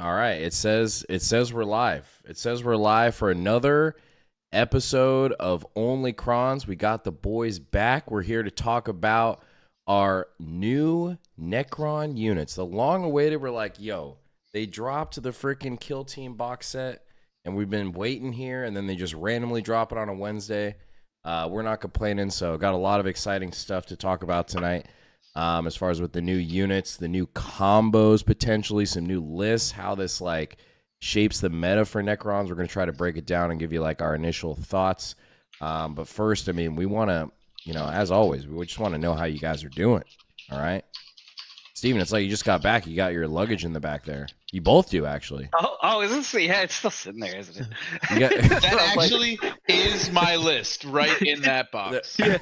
All right. It says we're live. It says we're live for another episode of Only Crons. We got the boys back. We're here to talk about our new Necron units. The long awaited, we're like, yo, they dropped the freaking Kill Team box set, and we've been waiting here, and then they just randomly drop it on a Wednesday. We're not complaining, so got a lot of exciting stuff to talk about tonight. As far as with the new units, the new combos, potentially some new lists, how this like shapes the meta for Necrons. We're going to try to break it down and give you like our initial thoughts. But first, I mean, we want to, as always, we just want to know how you guys are doing. All right. Steven, it's like you just got back. You got your luggage in the back there. You both do, actually. Oh, is this? Yeah, it's still sitting there, isn't it? That actually is my list right in that box. I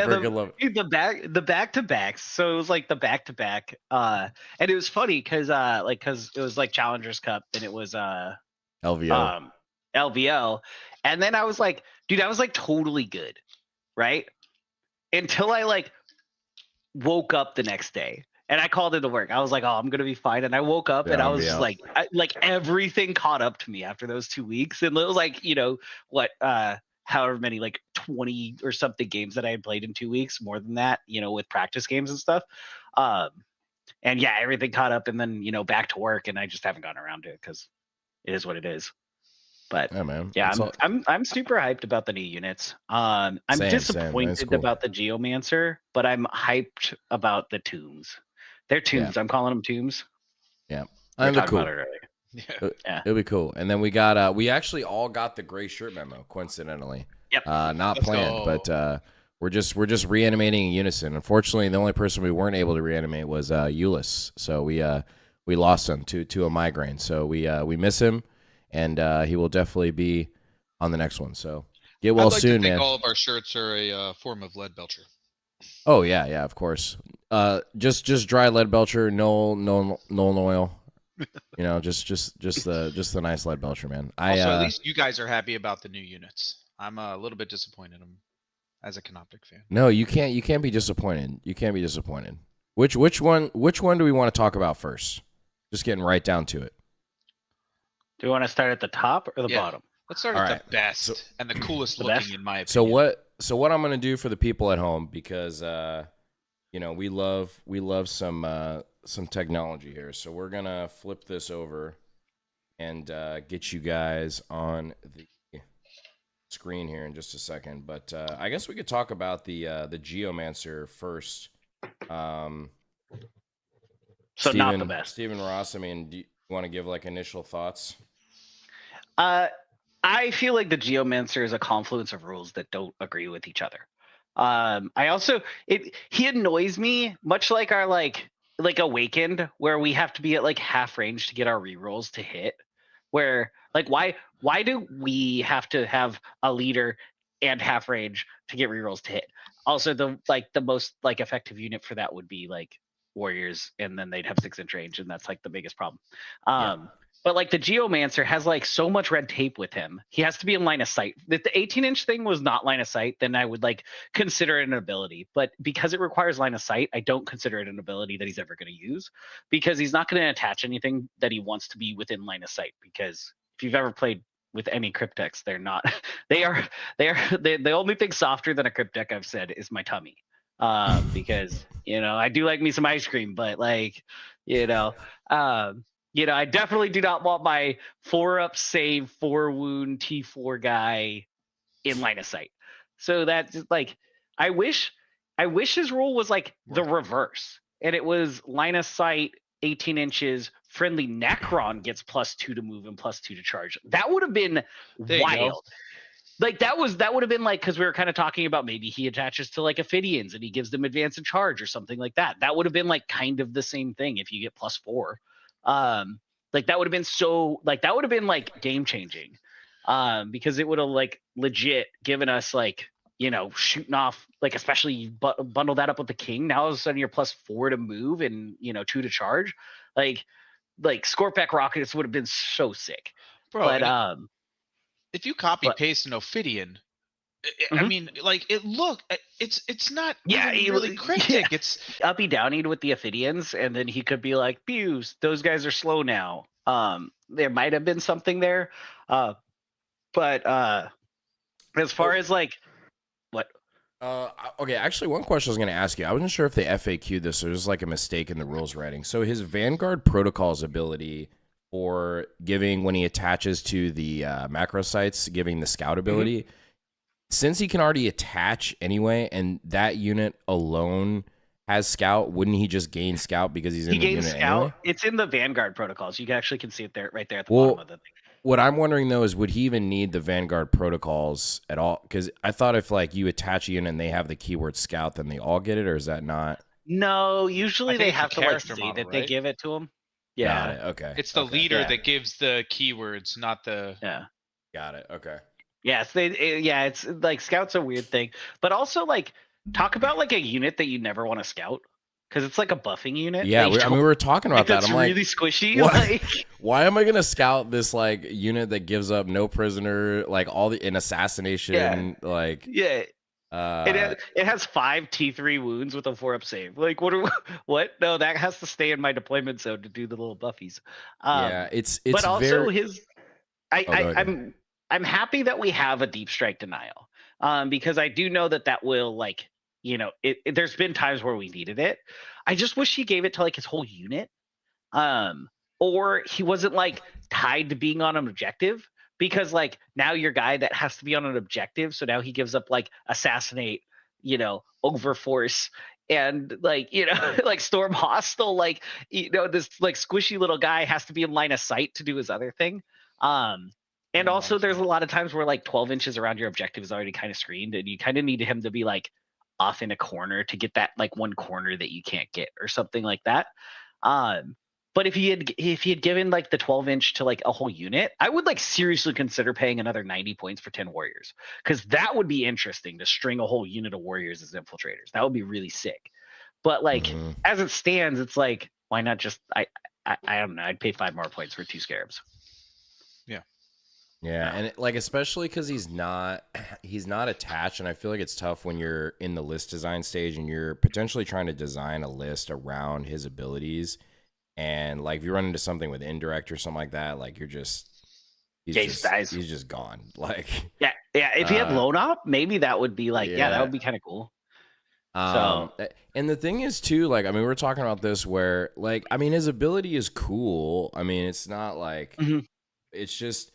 freaking love it. The back to backs. So it was like the back to back. And it was funny because it was like Challengers Cup and it was LVO. LVL. And then I was like, dude, I was like totally good, right? Until I like woke up the next day. And I called into work. I was like, "Oh, I'm gonna be fine." And I woke up and I was like everything caught up to me after those 2 weeks. And it was like, however many, like 20 or something games that I had played in 2 weeks, more than that, with practice games and stuff. And yeah, everything caught up. And then back to work, and I just haven't gotten around to it because it is what it is. But yeah, man. Yeah, I'm super hyped about the new units. I'm disappointed cool about the Geomancer, but I'm hyped about the tombs. They're tombs. Yeah. I'm calling them tombs. Yeah, I they're cool. About it earlier. Yeah, it'll be cool. And then we got we actually all got the gray shirt memo, coincidentally. Yep. Not planned, but we're just reanimating in unison. Unfortunately, the only person we weren't able to reanimate was Ulyss. So we lost him to a migraine. So we miss him, and he will definitely be on the next one. So get well soon, man. All of our shirts are a form of lead belcher. Oh yeah, of course. Just dry lead belcher, no oil. Just the nice lead belcher, man. Also, at least you guys are happy about the new units. I'm a little bit disappointed as a Canoptic fan. No, you can't be disappointed. You can't be disappointed. Which one do we want to talk about first? Just getting right down to it. Do you want to start at the top or the bottom? Let's start at the best and the coolest looking, in my opinion. So what I'm gonna do for the people at home, because we love some technology here. So we're gonna flip this over and get you guys on the screen here in just a second. But I guess we could talk about the Geomancer first. So Steven, not the best. Steven Ross, I mean, do you want to give like initial thoughts? I feel like the Geomancer is a confluence of rules that don't agree with each other. He annoys me, much like our like Awakened, where we have to be at like half range to get our rerolls to hit. Where like why do we have to have a leader and half range to get rerolls to hit? Also, the most like effective unit for that would be like Warriors, and then they'd have 6-inch range, and that's like the biggest problem. But like the Geomancer has like so much red tape with him. He has to be in line of sight. If the 18-inch thing was not line of sight, then I would like consider it an ability. But because it requires line of sight, I don't consider it an ability that he's ever going to use, because he's not going to attach anything that he wants to be within line of sight. Because if you've ever played with any Cryptex, they're not. The only thing softer than a Cryptek I've said is my tummy. Because I do like me some ice cream, but like I definitely do not want my 4-up save 4-wound T4 guy in line of sight. So that's like, I wish his rule was like the reverse, and it was line of sight 18 inches. Friendly Necron gets +2 to move and +2 to charge. That would have been wild. Like that would have been like, because we were kind of talking about maybe he attaches to like Ophidians and he gives them advance and charge or something like that. That would have been like kind of the same thing if you get +4. Like that would have been like game changing, because it would have like legit given us like shooting off, like especially you bundle that up with the king. Now all of a sudden you're +4 to move and 2 to charge. Like Scorpack rockets would have been so sick. Bro, but if you copy paste an Ophidian, I mean, like it's not really cryptic. Yeah. It's uppy downied with the Ophidians, and then he could be like, "Pews, those guys are slow now." There might have been something there. But as far as like what Okay, actually, one question I was going to ask you. I wasn't sure if they FAQ'd this or there's like a mistake in the rules writing. So his Vanguard Protocol's ability for giving when he attaches to the macro sites, giving the scout ability, since he can already attach anyway, and that unit alone has scout, wouldn't he just gain scout because he's in the gains unit scout, anyway? it's in the Vanguard protocols. You actually can see it there, right there at the bottom of the thing. What I'm wondering though is, would he even need the Vanguard protocols at all? Because I thought if like you attach a unit and they have the keyword scout, then they all get it, or is that not? No, I usually think they it's a have to like character say model, that they right? give it to him. Got Yeah, it. Okay. It's the Okay. leader Yeah. that gives the keywords, not the. yeah. Got it. Okay. Yes, yeah, it's like scout's a weird thing, but also like talk about like a unit that you never want to scout because it's like a buffing unit. Yeah, that you I mean, we don't- were talking about like, that. that's I'm like, really squishy. what? Like, why am I gonna scout this like unit that gives up no prisoner, like all the an assassination, like yeah, it has 5 T3 wounds with a 4-up save. Like, what? No, that has to stay in my deployment zone to do the little buffies. yeah, it's But also very. his, Oh, go ahead. I'm happy that we have a deep strike denial, because I do know that will like, there's been times where we needed it. I just wish he gave it to like his whole unit, or he wasn't like tied to being on an objective, because like now your guy that has to be on an objective, so now he gives up like assassinate, overforce, and like like storm hostile, like this like squishy little guy has to be in line of sight to do his other thing. And also there's a lot of times where like 12 inches around your objective is already kind of screened, and you kind of need him to be like off in a corner to get that like one corner that you can't get or something like that. But if he had given like the 12-inch to like a whole unit, I would like seriously consider paying another 90 points for 10 warriors, because that would be interesting to string a whole unit of warriors as infiltrators. That would be really sick. But like as it stands, it's like, why not just I don't know. I'd pay 5 more points for 2 scarabs. Yeah, and like especially because he's not attached, and I feel like it's tough when you're in the list design stage and you're potentially trying to design a list around his abilities, and like if you run into something with indirect or something like that, like you're just he's just gone. Like yeah. If he had loan op, maybe that would be like that would be kind of cool. And the thing is too, like I mean, we're talking about this where like I mean his ability is cool. I mean, it's not like it's just.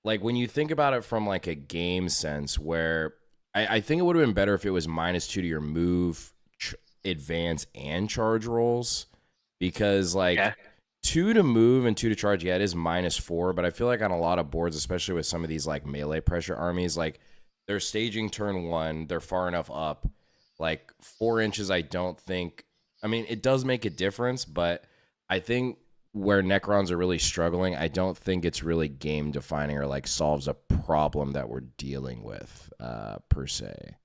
Like when you think about it from like a game sense, where I think it would have been better if it was -2 to your move, advance, and charge rolls, because like 2 to move and 2 to charge, yeah, it is -4, but I feel like on a lot of boards, especially with some of these like melee pressure armies, like they're staging turn 1, they're far enough up, like 4 inches. I don't think. I mean, it does make a difference, but I think. Where Necrons are really struggling, I don't think it's really game defining or like solves a problem that we're dealing with per se.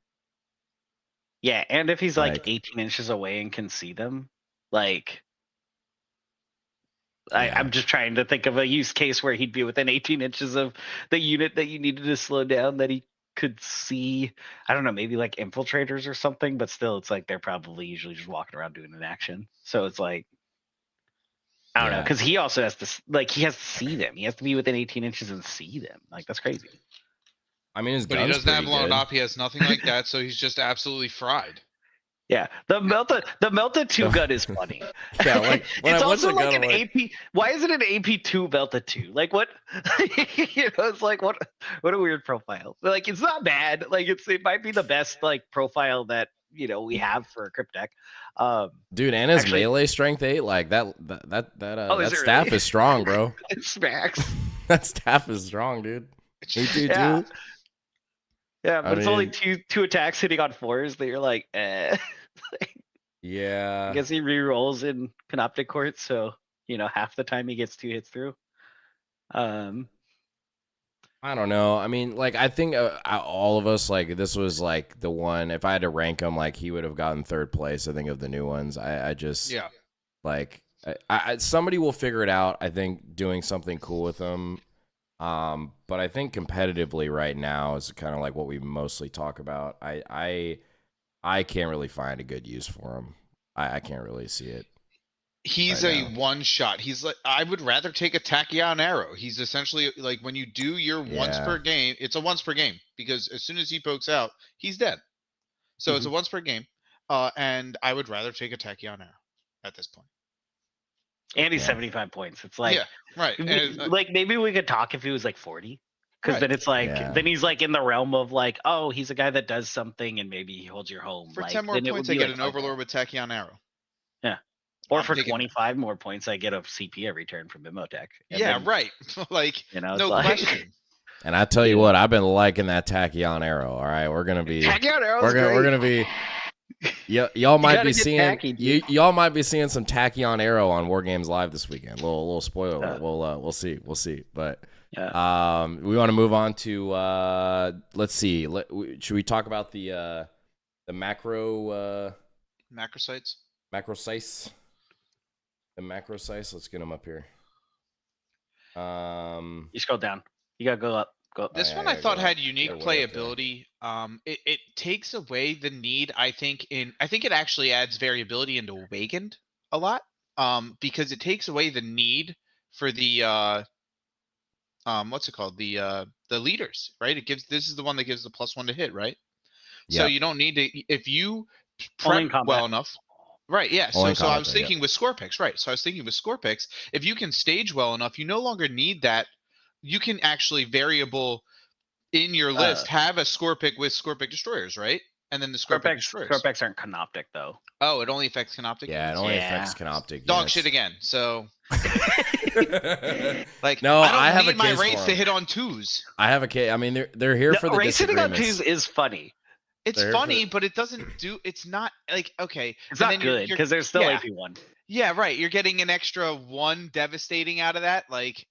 Yeah, and if he's like 18 inches away and can see them, like I'm just trying to think of a use case where he'd be within 18 inches of the unit that you needed to slow down, that he could see. I don't know, maybe like infiltrators or something, but still, it's like they're probably usually just walking around doing an action. So it's like, I don't know, because he also has to he has to see them. He has to be within 18 inches and see them. Like that's crazy. I mean, but he doesn't have loan op. He has nothing like that, so he's just absolutely fried. Yeah, the melted 2 gun is funny. Yeah, like it's also like an AP. Why is it an AP2 melted 2? Like what? It's like what a weird profile. Like it's not bad. Like it might be the best like profile that we have for a crypt deck. Dude, and his melee strength 8, like that staff really? is strong, bro. It smacks. That staff is strong, dude. Yeah, but it's only two attacks hitting on 4s that you're like, eh. Yeah. I guess he re-rolls in Canoptic Court, so half the time he gets 2 hits through. I don't know. I mean, like I think all of us, like this was like the one. If I had to rank him, like he would have gotten 3rd place. I think of the new ones. I just like somebody will figure it out. I think doing something cool with him. But I think competitively right now is kind of like what we mostly talk about. I can't really find a good use for him. I can't really see it. He's right a now. one shot. He's like, I would rather take a tachyon arrow. He's essentially like when you do your once Yeah. per game, it's a once per game because as soon as he pokes out, he's dead. So it's a once per game. And I would rather take a tachyon arrow at this point. And he's Yeah. 75 points. It's like, Yeah, right. And, like maybe we could talk if he was like 40. Because Right. then it's like, Yeah. then he's like in the realm of like, oh, he's a guy that does something and maybe he holds your home. for like, 10 more then it would points, I be get like an fun. overlord with tachyon arrow. Yeah. Or I'm for taking- 25 more points, I get a CP every turn from Imotech. And Yeah, then, right. Like, You know, it's no like, question. And I tell you Yeah. what, I've been liking that tachyon arrow. All right, we're gonna be Tachyon arrow we're is gonna great. we're gonna be y'all might gotta be get seeing tacky, dude. y'all might be seeing some tachyon arrow on War Games Live this weekend. Little spoiler alert. We'll see. But we want to move on to let's see. Should we talk about the macro Macrosites. macrosites? The macrosites. Let's get them up here. You scroll down. You gotta go up. Go up. This yeah, one I I gotta thought go had up. unique They're way up there. playability. It takes away the need, I think it actually adds variability into Awakened a lot. Because it takes away the need for the what's it called? The leaders, right? This is the one that gives the +1 to hit, right? So Yep. you don't need to if you Only in prep combat. well enough. Right, yeah. Only in So I combat, was though, yep. thinking with score picks, right? So I was thinking with score picks, if you can stage well enough, you no longer need that. You can actually variable in your list have a score pick with score pick destroyers, right? And then the score pick destroyers. Scorpex aren't canoptic though. Oh, it only affects canoptic. Yeah, it units? only Yeah. affects canoptic. Dog units. shit again. So like, No, I don't have a need my case rates for to 'em. hit on 2s. I have a case. I mean, they're here for the Race hitting on disagreements. 2s is funny. It's They're here for funny, but it doesn't do. It's not like okay. It's and not then you're- good you're- because there's still yeah. AP1. Yeah, right. You're getting an extra 1 devastating out of that. Like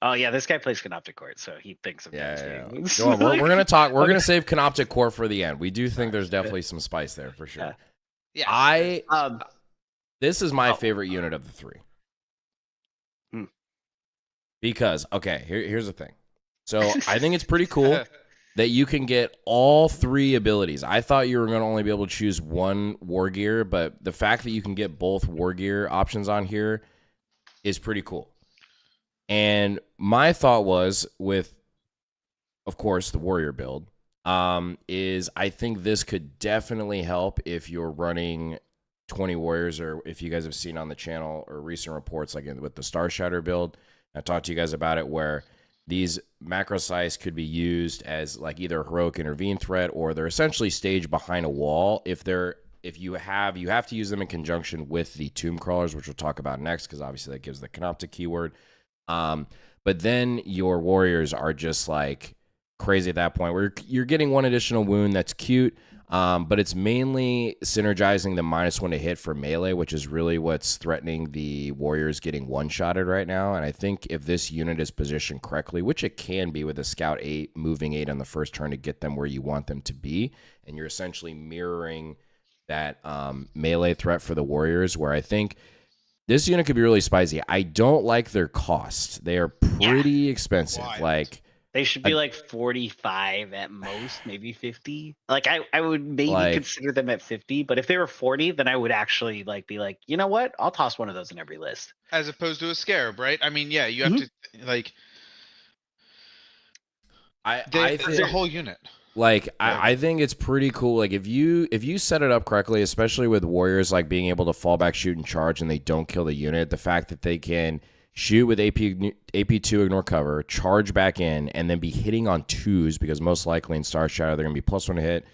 Oh yeah, this guy plays canoptic court, so he thinks of Yeah. devastating. Go on, we're gonna talk. We're gonna save canoptic core for the end. We do think there's definitely some spice there for sure. Yeah. This is my favorite unit of the 3. Because here's the thing. So I think it's pretty cool that you can get all 3 abilities. I thought you were going to only be able to choose one war gear, but the fact that you can get both war gear options on here is pretty cool. And my thought was with, of course, the warrior build, is I think this could definitely help if you're running 20 warriors, or if you guys have seen on the channel or recent reports like with the Star Shatter build. I talked to you guys about it where these macro size could be used as like either a heroic intervene threat, or they're essentially staged behind a wall. If you have to use them in conjunction with the tomb crawlers, which we'll talk about next, because obviously that gives the canoptic keyword. But then your warriors are just like crazy at that point where you're getting 1 additional wound. That's cute. But it's mainly synergizing the -1 to hit for melee, which is really what's threatening the warriors getting one-shotted right now. And I think if this unit is positioned correctly, which it can be with a scout 8, moving 8 on the first turn to get them where you want them to be, and you're essentially mirroring that melee threat for the warriors, where I think this unit could be really spicy. I don't like their cost. They are pretty expensive. Wild. Like They should be like 45 at most, maybe 50. Like I would maybe consider them at 50, but if they were 40, then I would actually be like, you know what? I'll toss one of those in every list. as opposed to a scarab, right? I mean, yeah, you have to like. I It's think a whole unit. Like I think it's pretty cool. Like if you set it up correctly, especially with warriors like being able to fall back, shoot, and charge, and they don't kill the unit. The fact that they can shoot with AP2, ignore cover, charge back in, and then be hitting on 2s, because most likely in Star Shadow they're gonna be +1 to hit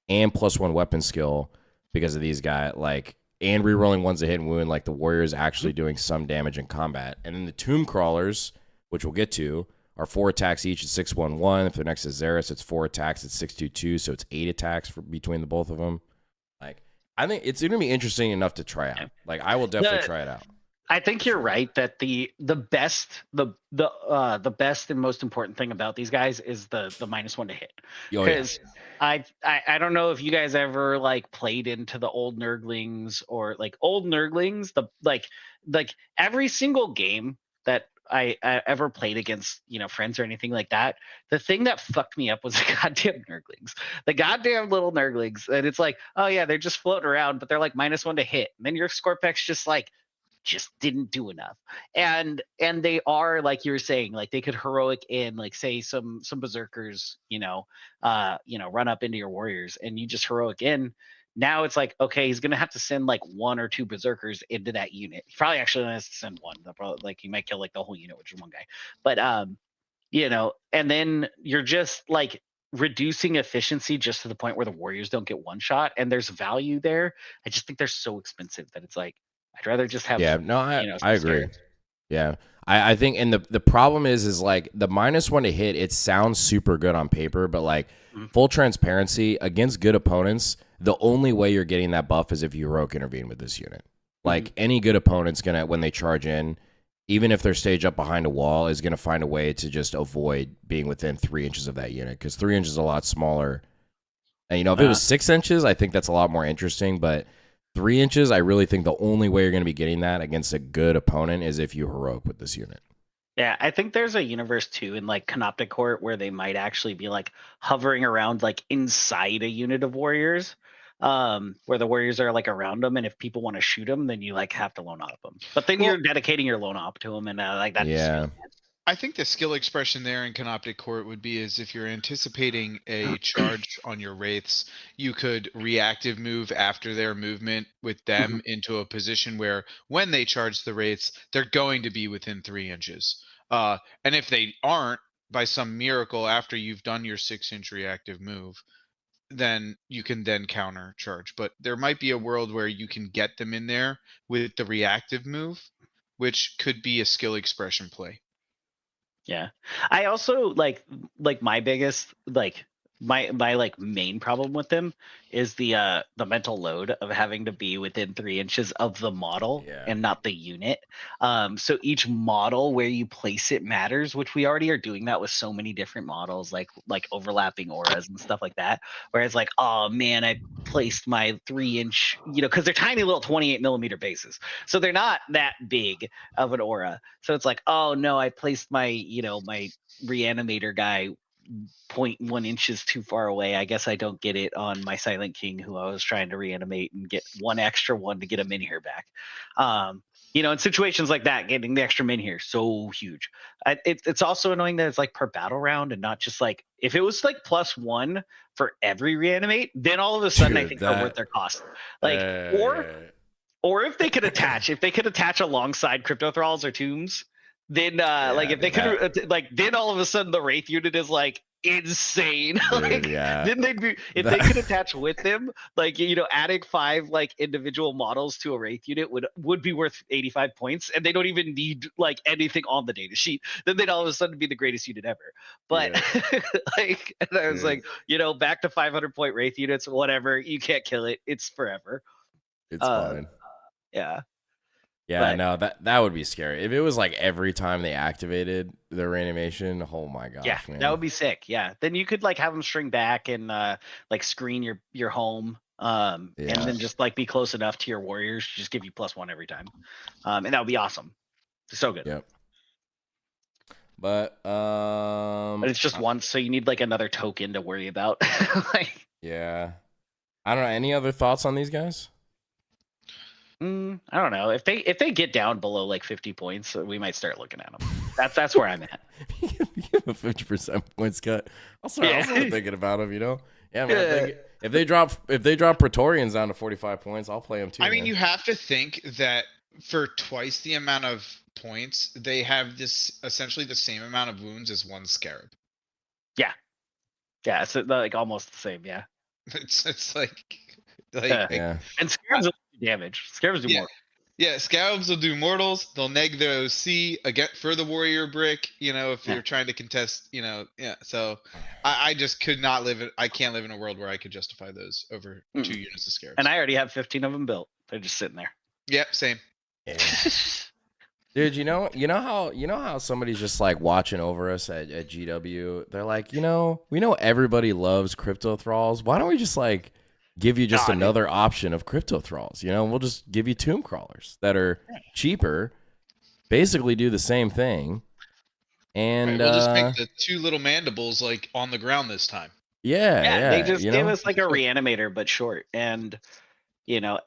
and +1 weapon skill because of these guys. Like and rerolling 1s to hit and wound. Like the warriors actually doing some damage in combat, and then the tomb crawlers, which we'll get to, are 4 attacks each at 611. If they're next to Xeris, it's 4 attacks at 622, so it's 8 attacks between the both of them. Like, I think it's going to be interesting enough to try out. Like, I will definitely try it out. I think you're right that the best and most important thing about these guys is the -1 to hit. Because I don't know if you guys ever played into the old Nurglings or old Nurglings. The like every single game that I ever played against, friends or anything like that, the thing that fucked me up was the goddamn Nurglings. The goddamn little Nurglings. And it's like, oh yeah, they're just floating around, but they're like -1 to hit. And then your Scorpex just didn't do enough. And they are, like you were saying, like they could heroic in, like, say some berserkers, run up into your warriors and you just heroic in. Now it's like, okay, he's gonna have to send like 1 or 2 berserkers into that unit. He probably actually only has to send one. Probably, like, he might kill like the whole unit, which is one guy. But and then you're just like reducing efficiency just to the point where the warriors don't get one shot, and there's value there. I just think they're so expensive that it's like, I'd rather just have, Yeah, no, I agree. scares. Yeah. I think, and the problem is like the -1 to hit, it sounds super good on paper, but like full transparency, against good opponents, the only way you're getting that buff is if you heroic intervene with this unit. Like any good opponent's gonna, when they charge in, even if they're stage up behind a wall, is gonna find a way to just avoid being within 3 inches of that unit, because 3 inches is a lot smaller. And if it was 6 inches, I think that's a lot more interesting, but 3 inches, I really think the only way you're going to be getting that against a good opponent is if you heroic with this unit. Yeah, I think there's a universe too in like Canoptic Court where they might actually be like hovering around like inside a unit of warriors, where the warriors are like around them, and if people want to shoot them, then you like have to lone op them. But then you're dedicating your lone op to them, and like that. Yeah. I think the skill expression there in Canoptic Court would be is if you're anticipating a charge on your wraiths, you could reactive move after their movement with them into a position where when they charge the wraiths, they're going to be within 3 inches. And if they aren't, by some miracle after you've done your 6-inch reactive move, then you can then counter charge. But there might be a world where you can get them in there with the reactive move, which could be a skill expression play. Yeah. I also like my biggest my like main problem with them is the mental load of having to be within 3 inches of the model and not the unit. So each model where you place it matters, which we already are doing that with so many different models, like overlapping auras and stuff like that. Whereas like, oh man, I placed my 3-inch, because they're tiny little 28mm bases, so they're not that big of an aura. So it's like, oh no, I placed my my reanimator guy 0.1 inches too far away. I guess I don't get it on my Silent King, who I was trying to reanimate and get one extra one to get a min here back. In situations like that, getting the extra min here so huge. It's also annoying that it's like per battle round and not just like, if it was like +1 for every reanimate, then all of a sudden I think they're worth their cost. Like or if they could attach alongside Crypto Thralls or Tombs, then like if they could then all of a sudden the Wraith unit is like insane. Dude, Then they'd be, if they could attach with them, like adding 5 like individual models to a Wraith unit would be worth 85 points, and they don't even need like anything on the data sheet. Then they'd all of a sudden be the greatest unit ever. But and I was like, back to 500-point Wraith units, whatever. You can't kill it. It's forever. It's fine. Yeah. Yeah, no, that would be scary. If it was like every time they activated the reanimation, oh my gosh, yeah, man. That would be sick. Yeah, then you could like have them string back and like screen your home, and then just like be close enough to your warriors to just give you +1 every time, and that would be awesome. So good. Yep. But it's just once, so you need like another token to worry about. Yeah, I don't know. Any other thoughts on these guys? I don't know. If they get down below like 50 points, we might start looking at them. That's where I'm at. You have a 50% points cut. I'll start thinking about them. Yeah, man. If they drop Praetorians down to 45 points, I'll play them too. I mean, you have to think that for twice the amount of points, they have this essentially the same amount of wounds as one Scarab. Yeah, it's like almost the same. Yeah, it's like and Scarabs will do damage. Scarabs do more. Yeah, Scarabs will do mortals. They'll neg their OC again for the warrior brick. If you're trying to contest. So I just could not live it. I can't live in a world where I could justify those over 2 units of Scarabs. And I already have 15 of them built. They're just sitting there. Yep, same. Yeah. Dude, you know how somebody's just like watching over us at GW. They're like, we know everybody loves Crypto Thralls. Why don't we just like give you just another option of Crypto Thralls? We'll just give you Tomb Crawlers that are cheaper, basically do the same thing. And We'll just make the 2 little mandibles like on the ground this time. yeah, they just you gave know? us like a reanimator but short. And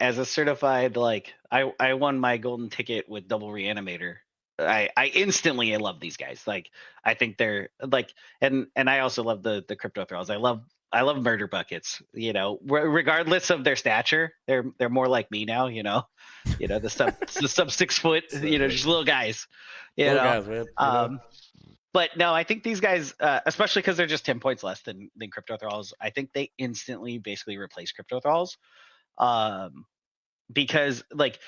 as a certified, like I won my golden ticket with double reanimator. I instantly love these guys. Like I think they're like, and I also love the crypto thralls. I love murder buckets. Regardless of their stature, they're more like me now. The sub 6 foot. Just little guys. Little guys, man. But no, I think these guys, especially because they're just 10 points less than crypto thralls, I think they instantly basically replace crypto thralls. Because like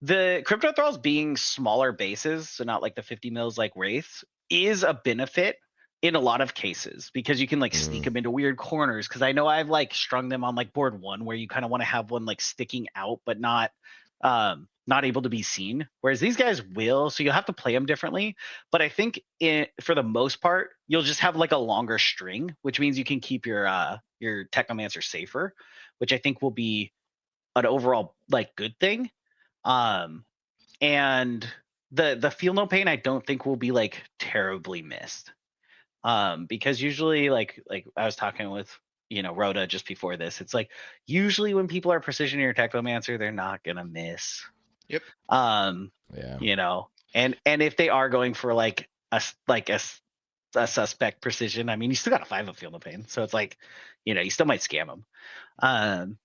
the crypto thralls being smaller bases, so not like the 50 mils like wraiths, is a benefit in a lot of cases because you can like sneak them into weird corners. Because I know I've like strung them on like board 1 where you kind of want to have one like sticking out but not able to be seen, whereas these guys will, so you'll have to play them differently. But I think for the most part you'll just have like a longer string, which means you can keep your technomancer safer, which I think will be an overall like good thing. And the feel no pain I don't think will be like terribly missed. Because usually like I was talking with Rhoda just before this, it's like usually when people are precisioning your technomancer, they're not gonna miss. Yep. Yeah. And if they are going for like a suspect precision, I mean, you still got a 5 of feel no pain, so it's like you still might scam them.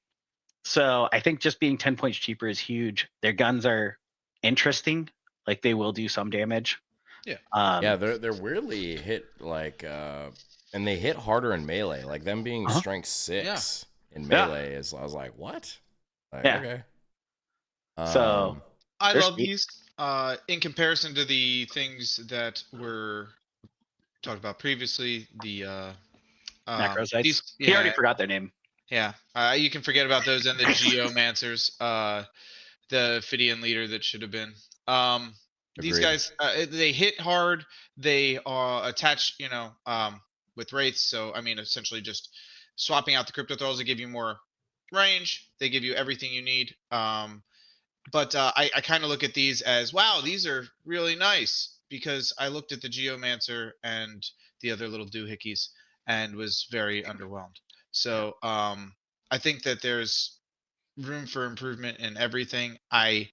So I think just being 10 points cheaper is huge. Their guns are interesting, like they will do some damage. Yeah. Yeah, they're weirdly hit like and they hit harder in melee. Like them being strength 6 in melee is, I was like, what? Like, okay. So I love these in comparison to the things that were talked about previously. The Necrosites. He already forgot their name. Yeah, you can forget about those and the Geomancers, the Phidian leader that should have been. These guys, they hit hard. They are attached, with wraiths. So I mean, essentially just swapping out the crypto thralls to give you more range. They give you everything you need. But I kind of look at these as, wow, these are really nice, because I looked at the Geomancer and the other little doohickeys and was very underwhelmed. So I think that there's room for improvement in everything. I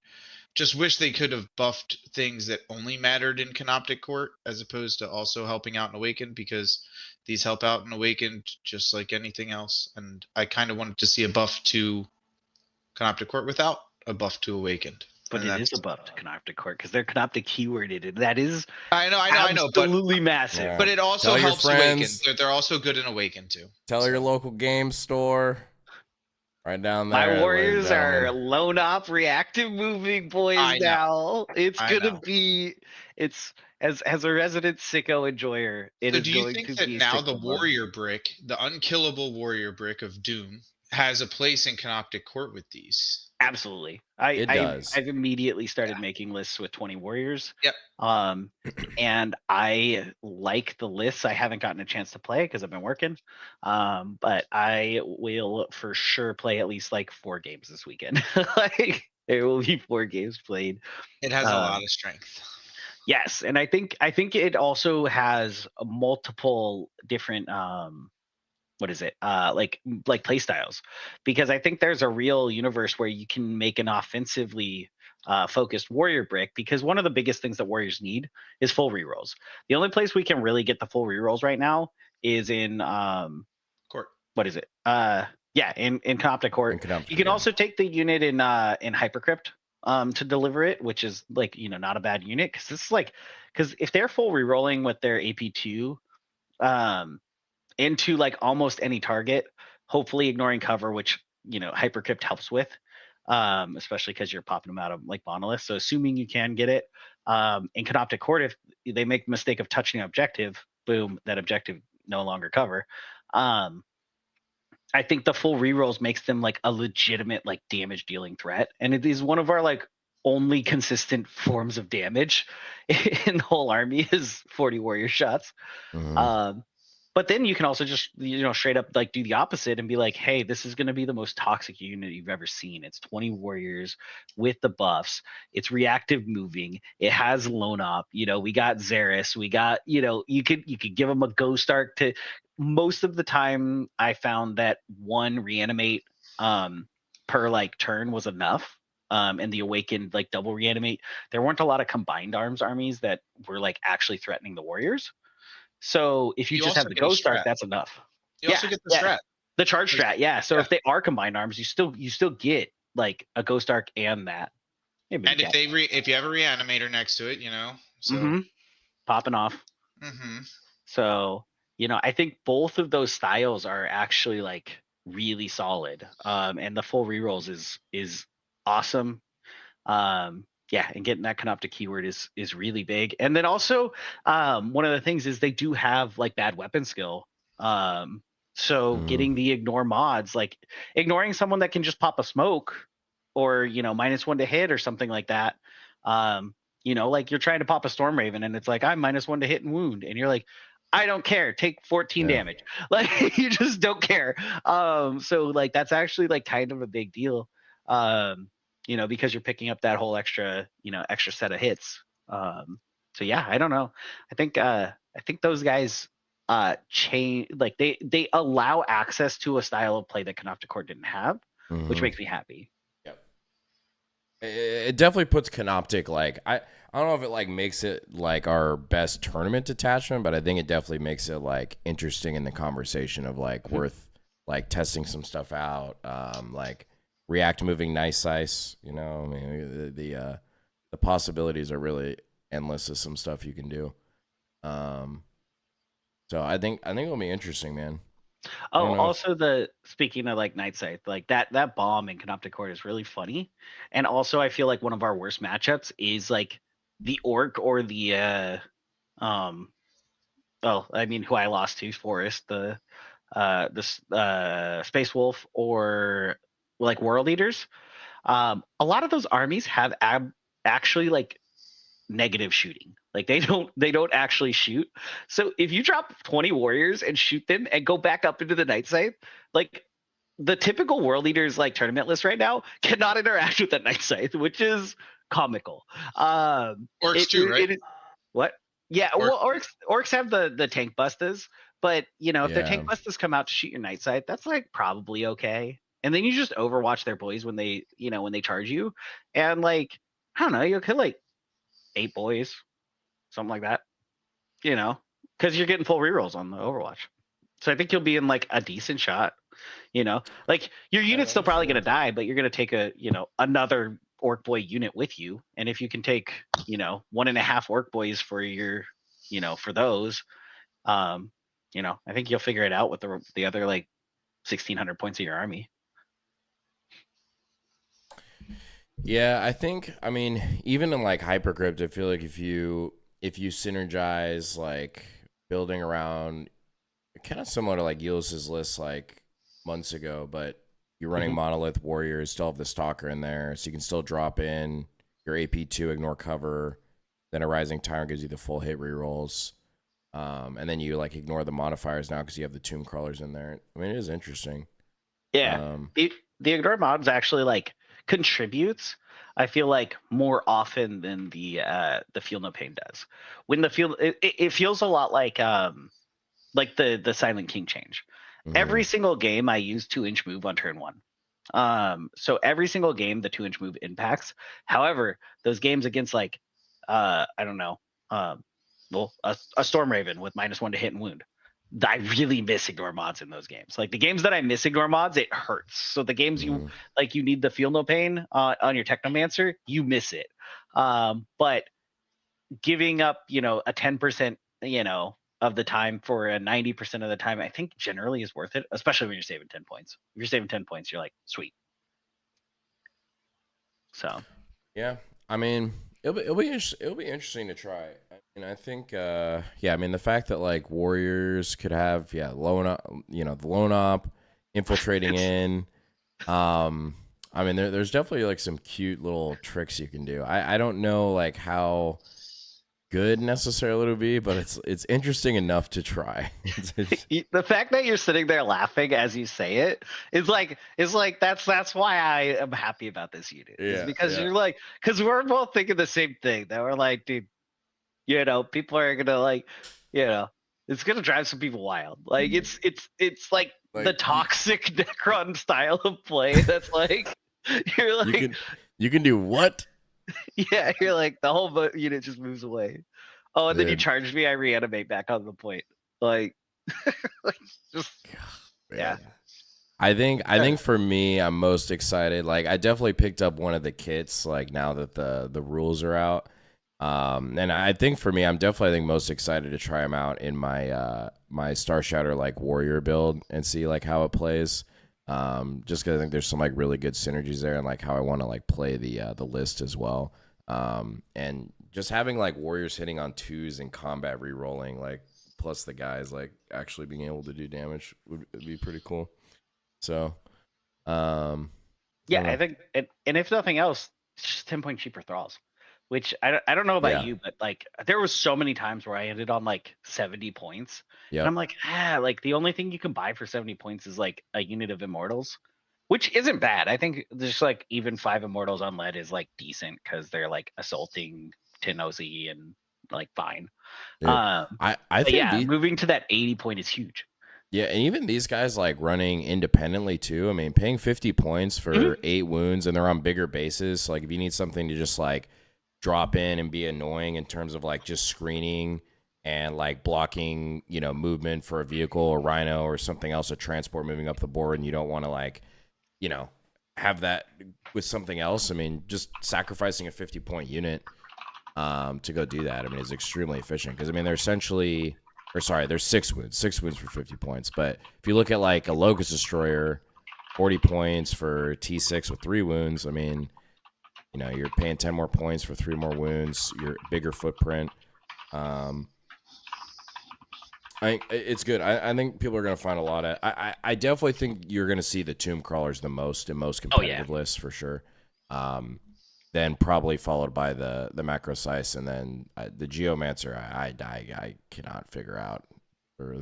just wish they could have buffed things that only mattered in Canoptic Court as opposed to also helping out in Awakened, because these help out in Awakened just like anything else. And I kind of wanted to see a buff to Canoptic Court without a buff to Awakened. But it is a buff to Canoptic Court because they're Canoptic keyworded, and that is I know, absolutely massive. Yeah. But it also Tell helps your Awakened. friends. They're also good in Awakened too. Tell your local game store. Right down there. My Warriors are lone op reactive moving boys now. It's gonna be as a resident sicko enjoyer. It is going to be. Do you think that now the Warrior brick, the unkillable Warrior brick of Doom, has a place in Canoptic Court with these? Absolutely. It does. I've immediately started making lists with 20 warriors. Yep. And I like the lists. I haven't gotten a chance to play because I've been working. But I will for sure play at least like 4 games this weekend. Like there will be 4 games played. It has a lot of strength. Yes, and I think it also has multiple different like play styles, because I think there's a real universe where you can make an offensively focused warrior brick, because one of the biggest things that warriors need is full rerolls. The only place we can really get the full rerolls right now is in Court. What is it? In Canoptic Court. You can also take the unit in Hypercrypt to deliver it, which is like not a bad unit, because this is like, because if they're full rerolling with their AP2 into like almost any target, hopefully ignoring cover, which Hypercrypt helps with, especially because you're popping them out of like monoliths. So assuming you can get it in Canoptic Court, if they make the mistake of touching an objective, boom, that objective no longer cover. I think the full rerolls makes them like a legitimate like damage dealing threat, and it is one of our like only consistent forms of damage in the whole army is 40 warrior shots. Mm-hmm. But then you can also just, straight up like do the opposite and be like, hey, this is going to be the most toxic unit you've ever seen. It's 20 warriors with the buffs. It's reactive moving. It has lone op. We got Xeris. We got, you could give them a ghost arc to. Most of the time, I found that one reanimate per like turn was enough. And the awakened like double reanimate. There weren't a lot of combined arms armies that were like actually threatening the warriors. So if you just also have the get a ghost arc, strat. that's enough. You also get the strat. The charge strat, yeah. So Yeah. if they are combined arms, you still get like a ghost arc and that. And if you have a reanimator next to it, so popping off. So I think both of those styles are actually like really solid. And the full rerolls is awesome. Yeah, and getting that Canoptic keyword is really big. And then also, one of the things is they do have like bad weapon skill. So getting the ignore mods, like ignoring someone that can just pop a smoke, or -1 to hit or something like that. Like you're trying to pop a Storm Raven and it's like I'm -1 to hit and wound, and you're like, I don't care, take 14 damage. Like you just don't care. So like that's actually like kind of a big deal. Because you're picking up that whole extra set of hits. So yeah, I don't know. I think those guys change, like they allow access to a style of play that Canoptic Court didn't have, which makes me happy. Yep. It definitely puts Canoptic, like I don't know if it like makes it like our best tournament detachment, but I think it definitely makes it like interesting in the conversation of like worth like testing some stuff out. Like react moving nice ice, I mean the possibilities are really endless of some stuff you can do. So I think it'll be interesting, man. Oh, also speaking of like Night Scythe, like that bomb in Canoptic Court is really funny. And also I feel like one of our worst matchups is like the Orc or the who I lost to, Forest, the Space Wolf, or like World Eaters. A lot of those armies have actually like negative shooting. Like they don't actually shoot. So if you drop 20 warriors and shoot them and go back up into the Night Scythe, like the typical World Eaters like tournament list right now cannot interact with the Night Scythe, which is comical. Orcs too, right? What? Yeah, well, orcs have the tank bustas, but if their tank bustas come out to shoot your Night Scythe, that's like probably okay. And then you just overwatch their boys when they charge you, and like I don't know, you'll kill like 8 boys, something like that, because you're getting full rerolls on the Overwatch. So I think you'll be in like a decent shot, like your unit's still probably going to die, but you're going to take another Orc boy unit with you. And if you can take, 1.5 Orc boys for your, for those, I think you'll figure it out with the other like 1,600 points of your army. Yeah, I mean, even in like Hypercrypt, I feel like if you synergize like building around, kind of similar to like Euless's list like months ago, but you're running Monolith Warriors, still have the Stalker in there, so you can still drop in your AP2, ignore cover, then a Rising Tyrant gives you the full hit rerolls, and then you like ignore the modifiers now because you have the Tomb Crawlers in there. I mean, it is interesting. Yeah, the ignore mods actually like contributes, I feel like, more often than the Feel No Pain does. When the feel it feels a lot like the Silent King change. Every single game I use 2-inch move on turn 1. So every single game the 2-inch move impacts. However, those games against like I don't know, a Storm Raven with -1 to hit and wound, I really miss ignore mods in those games. Like the games that I miss ignore mods, it hurts. So the games you need the Feel No Pain on your Technomancer, you miss it. But giving up, a 10%, of the time for a 90% of the time, I think generally is worth it, especially when you're saving 10 points. If you're saving 10 points, you're like, sweet. So, yeah, I mean, it'll be interesting to try. And I think, I mean, the fact that like Warriors could have, lone up, the lone op infiltrating in. I mean, there's definitely like some cute little tricks you can do. I don't know like how good necessarily to be, but it's interesting enough to try. The fact that you're sitting there laughing as you say it is like that's why I am happy about this unit. Is Yeah, because yeah. you're like, because we're both thinking the same thing. That we're like, dude, people are gonna like, it's gonna drive some people wild. Like it's like the Like toxic Necron style of play. That's like you're like, you can do what? yeah, you're like the whole unit just moves away. Oh, and then you Dude, charge me, I reanimate back on the point. Like, like just yeah. man. I think for me, I'm most excited. Like I definitely picked up one of the kits. Like now that the rules are out, and I think for me, I'm definitely I think most excited to try them out in my my Star Shatter like warrior build and see like how it plays. Just because I think there's some like really good synergies there and like how I want to like play the list as well. And just having like warriors hitting on twos and combat re-rolling like plus the guys like actually being able to do damage would be pretty cool. So, I Yeah, don't I know. think, and if nothing else, it's just 10-point cheaper thralls. Which I don't know about Yeah. you, but like there was so many times where I ended on like 70 points, and I'm Yep. like, like the only thing you can buy for 70 points is like a unit of immortals, which isn't bad. I think just like even 5 immortals on lead is like decent because they're like assaulting Tenozi and like fine. Dude, I But think yeah, the moving to that 80 point is huge. yeah, and even these guys like running independently too. I mean, paying 50 points Mhm. for 8 wounds and they're on bigger bases. So, like if you need something to just like drop in and be annoying in terms of like just screening and like blocking, movement for a vehicle or rhino or something else, a transport moving up the board, and you don't want to like, you know, have that with something else. I mean, just sacrificing a 50-point unit to go do that, I mean, is extremely efficient because I mean, they're essentially, or sorry, there's 6 wounds for 50 points. But if you look at like a Locust Destroyer, 40 points for T6 with 3 wounds, I mean, you're paying 10 more points for 3 more wounds, your bigger footprint. Um, it's good. I think people are going to find a lot of. I definitely think you're going to see the Tomb Crawlers the most in most Oh yeah. competitive lists for sure. Then probably followed by the Macrosize, and then the Geomancer. I cannot figure out.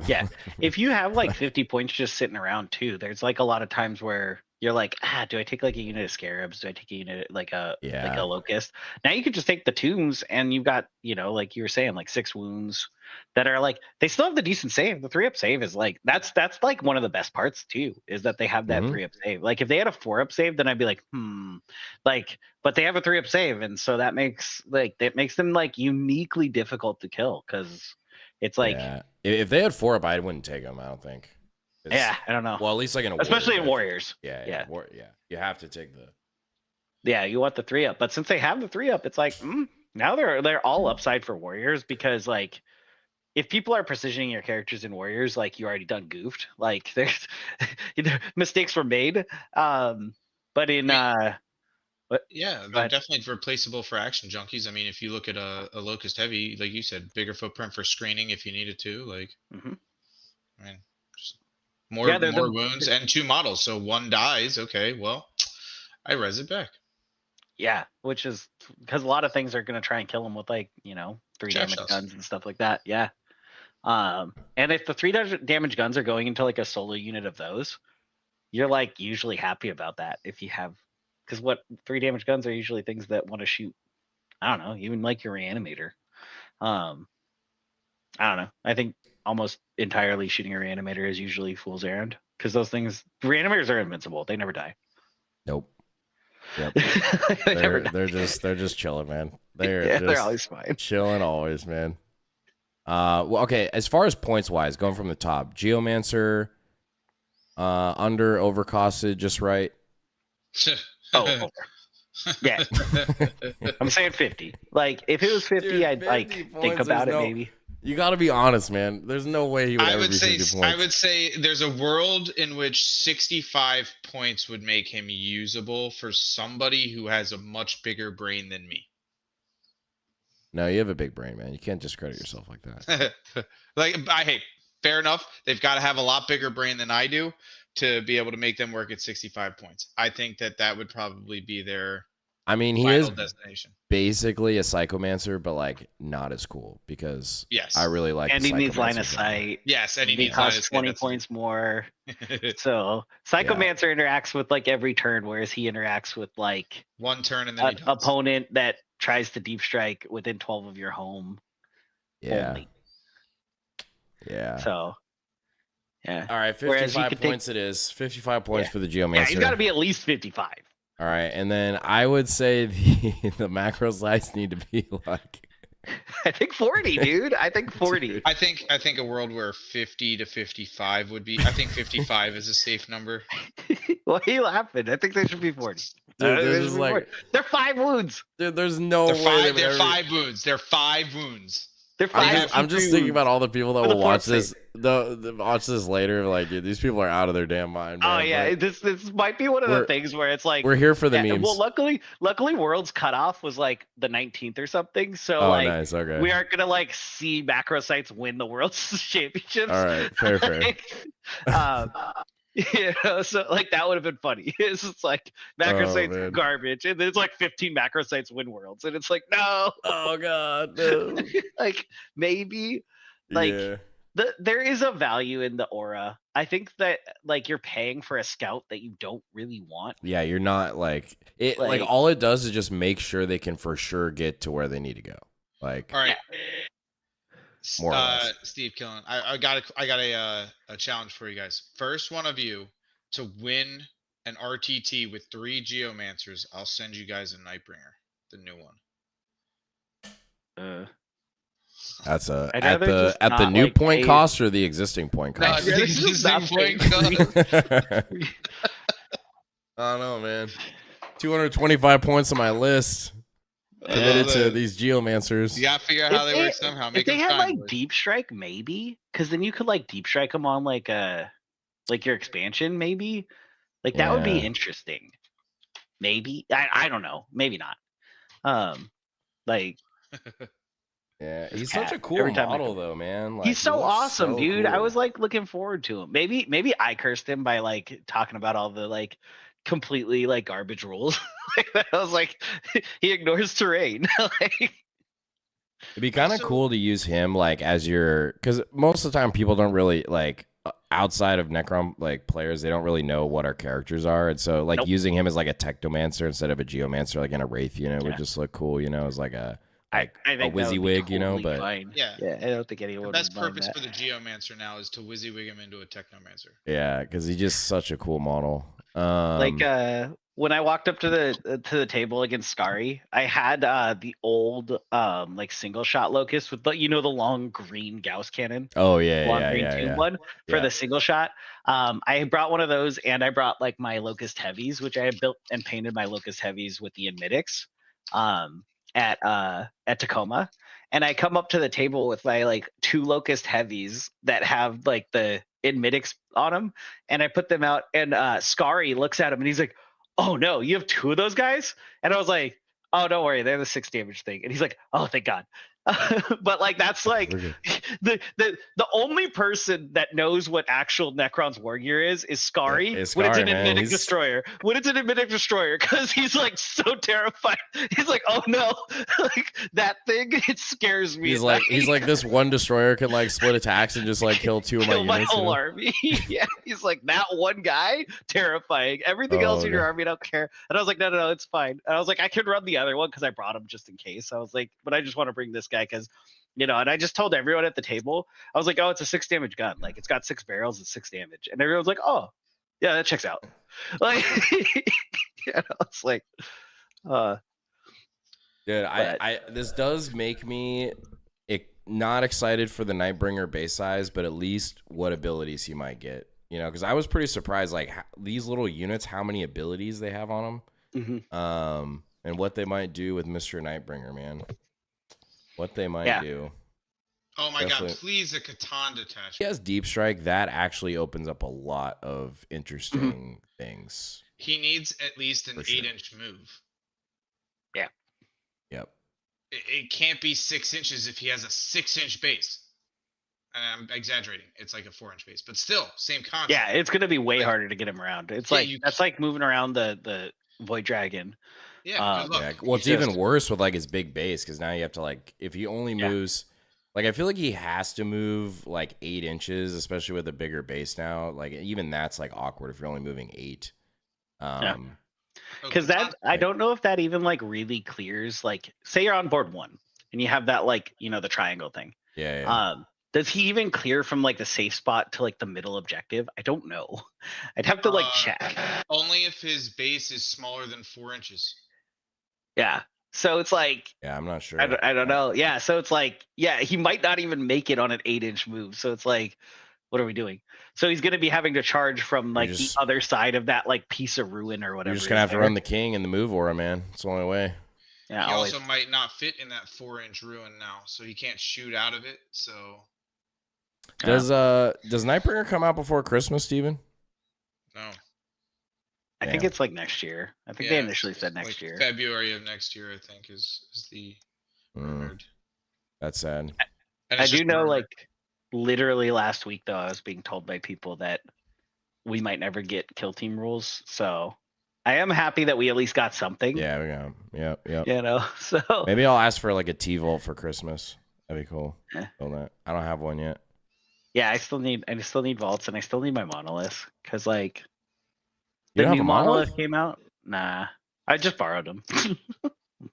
Yeah. If you have like 50 points just sitting around too, there's like a lot of times where you're like, do I take like a unit of scarabs? Do I take a unit like a Yeah. locust? Now you could just take the tombs and you've got, like you were saying, like 6 wounds that are like they still have the decent save. The 3-up save is like that's like one of the best parts too, is that they have that Mhm. 3-up save. Like if they had a 4-up save, then I'd be like, like, but they have a 3-up save, and so that makes them like uniquely difficult to kill because it's like, Yeah. If they had 4-up, I wouldn't take them. I don't think. yeah, I don't know. Well, at least like in a warrior Especially in death. warriors. Yeah. Yeah. Yeah. You have to take the. Yeah, you want the 3-up. But since they have the 3-up, it's like, now they're all upside for warriors because like if people are precisioning your characters in warriors, like you already done goofed. Like there's mistakes were made. But in what Yeah, go they're ahead. definitely replaceable for action junkies. I mean, if you look at a Locust Heavy, like you said, bigger footprint for screening if you needed to. Like, Hmm. I mean, just Yeah, they're more wounds and 2 models. So one dies. Okay, well, I res it back. yeah, which is because a lot of things are gonna try and kill them with like, 3 Chaff damage shells. guns and stuff like that. Yeah. And if the 3 damage guns are going into like a solo unit of those, you're like usually happy about that if you have, because what 3 damage guns are usually things that want to shoot, I don't know, even like your reanimator. um I don't know, I think almost entirely shooting a reanimator is usually fool's errand because those things, reanimators are invincible, they never die. Nope. Yep. They never They're die. they're just they're just chilling, man. They're Yeah, they're just always fine. chilling always, man. Well, okay. As far as points wise, going from the top, Geomancer, under overcosted, just right. Oh, over. Yeah, I'm saying 50. Like if it was 50, Dude, I'd 50 like think points. There's about it no. maybe. You got to be honest, man. There's no way he would I ever would be say 50 I points. would say there's a world in which 65 points would make him usable for somebody who has a much bigger brain than me. No, you have a big brain, man. You can't discredit yourself like that. Hey, fair enough. They've got to have a lot bigger brain than I do to be able to make them work at 65 points. I think that would probably be their I mean, he final is destination. basically a psychomancer, but like not as cool because Yes. I really like. And the he needs line Psychomancer of genre. sight. Yes, and he He needs line of costs sight. 20 That's points more. So Psychomancer interacts with like every turn, whereas he interacts with like one turn and then an he dies. opponent that tries to deep strike within 12 of your home. Yeah. Only. Yeah. So yeah. All right, Whereas you 55 could points it is. 55 points Yeah. for the Geomancer. Yeah, he's got to be at least 55. All right, and then I would say the macro slides need to be like I think 40, dude. I think 40. Dude. I think a world where 50 to 55 would be. I think 55 is a safe number. Why are you laughing? I think they should be 40. Dude, They they're should just be like 40. They're 5 wounds. dude, there's no They're way five. they They're would ever- 5 wounds. They're 5 wounds. They're 5. I'm just thinking about all the people that For the will watch fourth this. Watch this later. Like, dude, these people are out of their damn mind. Oh Man. yeah, Like, this might be one of the things where it's like we're here for the yeah, memes. well, luckily, Worlds cutoff was like the 19th or something. So oh, like nice. Okay. we aren't gonna like see macro sites win the Worlds championships. All right. Fair. You know, so like that would have been funny. It's just like macro Oh, sites man. garbage, and then it's like 15 macro sites win Worlds, and it's like no, Oh God. No. like maybe like yeah. there is a value in the aura. I think that like you're paying for a scout that you don't really want. Yeah, you're not like it. Like Like- all it does is just make sure they can for sure get to where they need to go. Like, All right. More or less. Steve Killen, I got a challenge for you guys. First one of you to win an RTT with 3 Geomancers, I'll send you guys a Nightbringer, the new one. that's I'd at rather the just at the not, new like, point pay- cost or the existing point No, cost. Yeah, the this is existing not point fair. cost. I don't know, man. 225 points on my list. Committed to these Geomancers. You gotta figure out how they work somehow. If Make they them had shine, like boys. deep strike, maybe, because then you could like deep strike them on like your expansion, maybe. Like that would be Yeah. interesting. Maybe I don't know. Maybe not. Like Yeah, he's cat. such a cool Every time I model, come- though, man. Like, he's he so looks awesome, so dude. I cool. was like looking forward to him. Maybe I cursed him by like talking about all the like completely like garbage rules. I was like, he ignores terrain. Like, It'd be kind of Also- cool to use him like as your, because most of the time people don't really like outside of Necron like players, they don't really know what our characters are, and so like Nope. using him as like a Technomancer instead of a Geomancer, like in a Wraith unit, would Yeah. just look cool, you know, as like a I like think a that would be WYSIWYG, you know, totally but fine. Yeah. I don't think anyone The would best mind purpose that. for the Geomancer now is to WYSIWYG him into a Technomancer. yeah, because he's just such a cool model. Like when I walked up to the table against Skari, I had the old like single shot locust with the the long green Gauss cannon, oh yeah, long yeah, green yeah, tube yeah. one for Yeah. the single shot. I brought one of those, and I brought like my locust heavies, which I had built and painted my locust heavies with the Enmitics at Tacoma. And I come up to the table with my like 2 locust heavies that have like the Enmitics on them, and I put them out, and Skari looks at him and he's like, "Oh no, you have 2 of those guys?" And I was like, "Oh, don't worry, they're the 6 damage thing." And he's like, "Oh, thank God." But like that's like We're the only person that knows what actual Necron's war gear is Skari Yeah, it's when it's Skari, an man. Enmitic He's- destroyer. When it's an Enmitic destroyer, because he's like so terrified. He's like, "Oh no!" Like that thing, it scares me. He's at like night. this one destroyer can like split attacks and just like kill 2 of my Kill my units. you whole know? army. Yeah, he's like that one guy, terrifying. Everything else Oh, in your no. army, I don't care. And I was like, no, it's fine. And I was like, I could run the other one because I brought him just in case. I was like, but I just want to bring this guy because, and I just told everyone at the table, I was like, oh, it's a 6 damage gun. Like it's got 6 barrels, it's 6 damage, and everyone's like, oh, yeah, that checks out. Like, it's like, Dude, But- I this does make me not excited for the Nightbringer base size, but at least what abilities he might get. You know, because I was pretty surprised, like these little units, how many abilities they have on them, mhm. and what they might do with Mr. Nightbringer, man. What they might Yeah. do. Oh my Definitely. god, please a Catan detachment. He has Deep Strike. That actually opens up a lot of interesting things. He needs at least an For sure. 8-inch move. Yep. It can't be 6 inches if he has a 6-inch base. And I'm exaggerating. It's like a 4-inch base, but still, same concept. Yeah, it's gonna be way Like- harder to get him around. It's Yeah, like you that's like moving around the Void Dragon. Yeah, good luck. Yeah, well, it's just- even worse with like his big base because now you have to like if he only Yeah. moves, like I feel like he has to move like 8 inches, especially with a bigger base now. Like even that's like awkward if you're only moving 8. Oh, Because good that luck. I don't know if that even like really clears, like say you're on board 1 and you have that like the triangle thing. Yeah. Does he even clear from like the safe spot to like the middle objective? I don't know. I'd have to like check. Only if his base is smaller than 4 inches. Yeah. So it's like Yeah, I'm not sure. I don't know. Yeah. So it's like he might not even make it on an 8-inch move. So it's like, what are we doing? So he's going to be having to charge from like just- the other side of that like piece of ruin or whatever. You're just gonna have to run the king and the move aura, man. It's the only way. Yeah. He Always. also might not fit in that 4-inch ruin now, so he can't shoot out of it. So Does Nightbringer come out before Christmas, Steven? no. I think Damn. it's like next year. I think Yeah, they initially said next like year. February of next year, I think, is the rumored. That's sad. And I it's do just know, rumored. like, literally last week though, I was being told by people that we might never get kill team rules. So I am happy that we at least got something. Yeah, we got him. Yep. You know, so Maybe I'll ask for like a T-Vault for Christmas. That'd be cool. Yeah. Build that. I don't have one yet. yeah, I still need vaults and I still need my monolith because like You the don't have new a monolith? came out. Nah, I just borrowed them.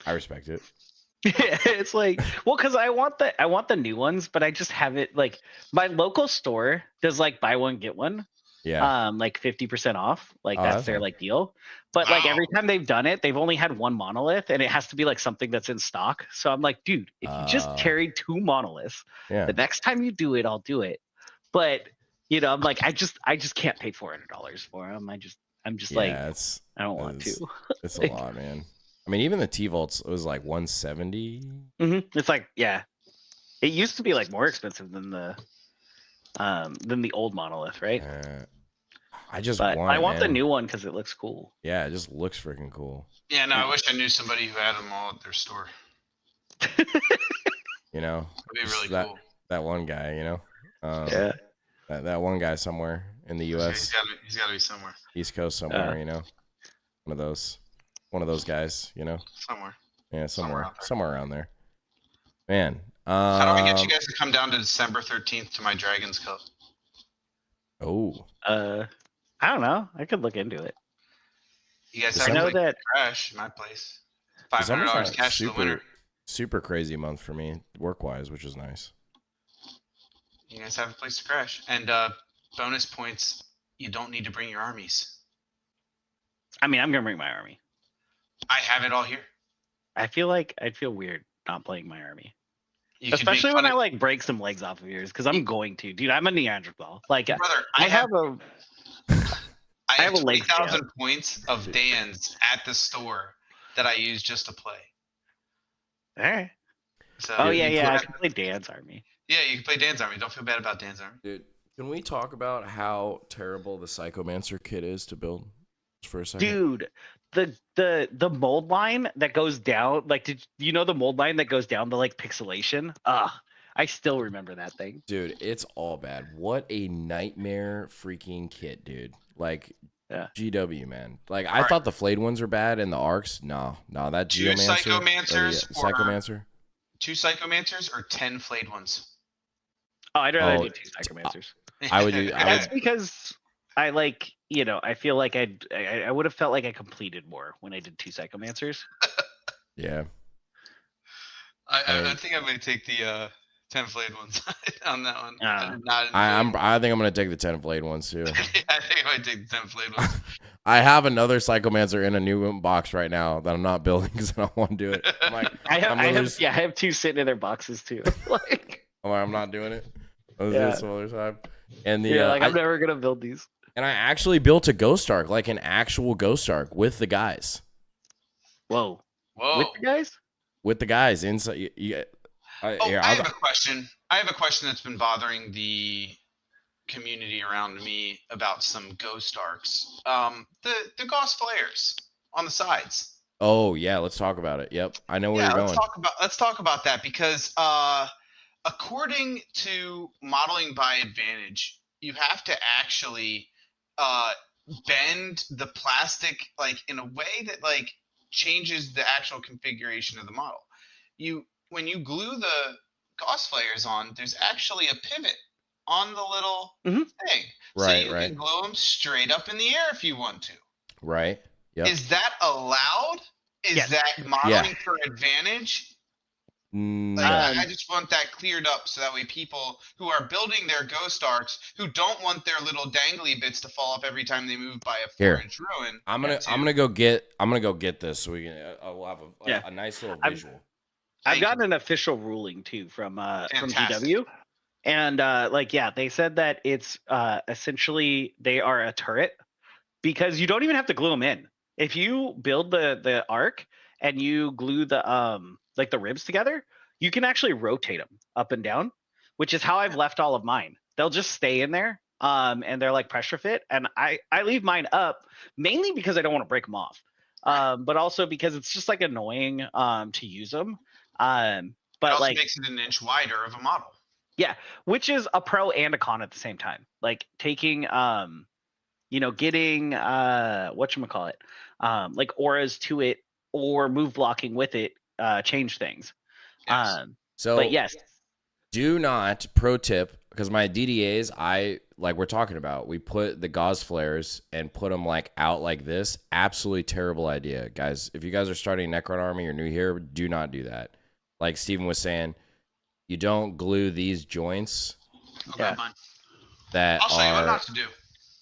I respect it. It's like, well, because I want the new ones, but I just have it like my local store does like buy one get one. Yeah. Like 50% off. Like Oh, that's that's their nice. like deal. But like every Wow. time they've done it, they've only had one monolith and it has to be like something that's in stock. So I'm like, dude, if you just carried 2 monoliths, Yeah. the next time you do it, I'll do it. But I'm like, I just can't pay $400 for them. I'm just like, it's I don't want to. it's a lot, man. I mean, even the T-Vaults was like 170. It's like, yeah, it used to be like more expensive than the old monolith, right? I just But want I want the man. new one because it looks cool. Yeah, it just looks freaking cool. Yeah, no, I wish I knew somebody who had them all at their store. You know, That'd be Just really cool. that one guy, you know, Yeah. that one guy somewhere in the U.S. He's got to be somewhere. East Coast somewhere, you know, one of those guys, you know. Somewhere. Yeah, Somewhere somewhere out around there. Man, How do I get you guys to come down to December 13th to my Dragon's Cup? Oh, I don't know. I could look into it. You guys December- have I know to that crash my place. December's $500 not cash to the winner. super crazy month for me work wise, which is nice. You guys have a place to crash. And bonus points, you don't need to bring your armies. I mean, I'm gonna bring my army. I have it all here. I feel like I'd feel weird not playing my army, You can especially make when fun I of- like break some legs off of yours because I'm going to, dude. I'm a Neanderthal. Like Brother, I have a I have have a leg 20,000 points of Dan's at the store that I use just to play. all right. So Oh you yeah, can yeah. I play- can play Dan's army. Yeah, you can play Dan's army. Don't feel bad about Dan's army. Dude, can we talk about how terrible the Psychomancer kit is to build for a second? Dude, the mold line that goes down, like, did you know the mold line that goes down the like pixelation? I still remember that thing. Dude, it's all bad. What a nightmare freaking kit, dude. Like, Yeah. GW, man. Like, I Alright. thought the flayed ones are bad and the arcs. No, that Two Geomancer. or the Psychomancers or- Psychomancer. 2 Psychomancers or 10 flayed ones? Oh, I'd rather Oh, do 2 Psychomancers. I would do- I That's because I like, I feel like I would have felt like I completed more when I did 2 Psychomancers. Yeah. I think I'm going to take the 10 flayed ones on that one. Ah. I think I'm gonna take the 10 flayed ones too. I think I might take the 10 flayed ones. I have another Psychomancer in a new box right now that I'm not building because I don't want to do it. I'm like, I I'm literally just- have 2 sitting in their boxes too. like, I'm not doing it. Let's do Yeah. it some other time. And the yeah, like I I'm never gonna build these. actually built a Ghost Arc, like an actual Ghost Arc with the guys. Whoa. Whoa. With the guys? With the guys inside. Oh, Here, I have a question. I have a question that's been bothering the community around me about some ghost arcs. The ghost flares on the sides. oh yeah, let's talk about it. Yep, I know where Yeah, you're going. let's talk about that because according to modeling by advantage, you have to actually bend the plastic like in a way that like changes the actual configuration of the model. When you glue the gauze flares on, there's actually a pivot on the little thing. So Right, you right. can glue them straight up in the air if you want to. Right. Yep. Is that allowed? Is Yes. that modeling for advantage? No. I just want that cleared up so that way people who are building their ghost arcs, who don't want their little dangly bits to fall off every time they move by a 4-inch ruin. I'm gonna go get this so we can we'll have a nice little visual. I've gotten an official ruling too from GW, and they said that it's essentially they are a turret because you don't even have to glue them in. If you build the arc and you glue the the ribs together, you can actually rotate them up and down, which is how I've left all of mine. They'll just stay in there, and they're like pressure fit, and I leave mine up mainly because I don't want to break them off, but also because it's just like annoying to use them. But it also like makes it an inch wider of a model. Yeah, which is a pro and a con at the same time. Like taking getting whatchamacallit, like auras to it or move blocking with it change things. Yes. So but yes, do not, pro tip, because my DDAs, we're talking about, we put the gauze flares and put them like out like this. Absolutely terrible idea, guys. If you guys are starting Necron army or new here, do not do that. Like Steven was saying, you don't glue these joints. Okay, that I'll show you what not to do.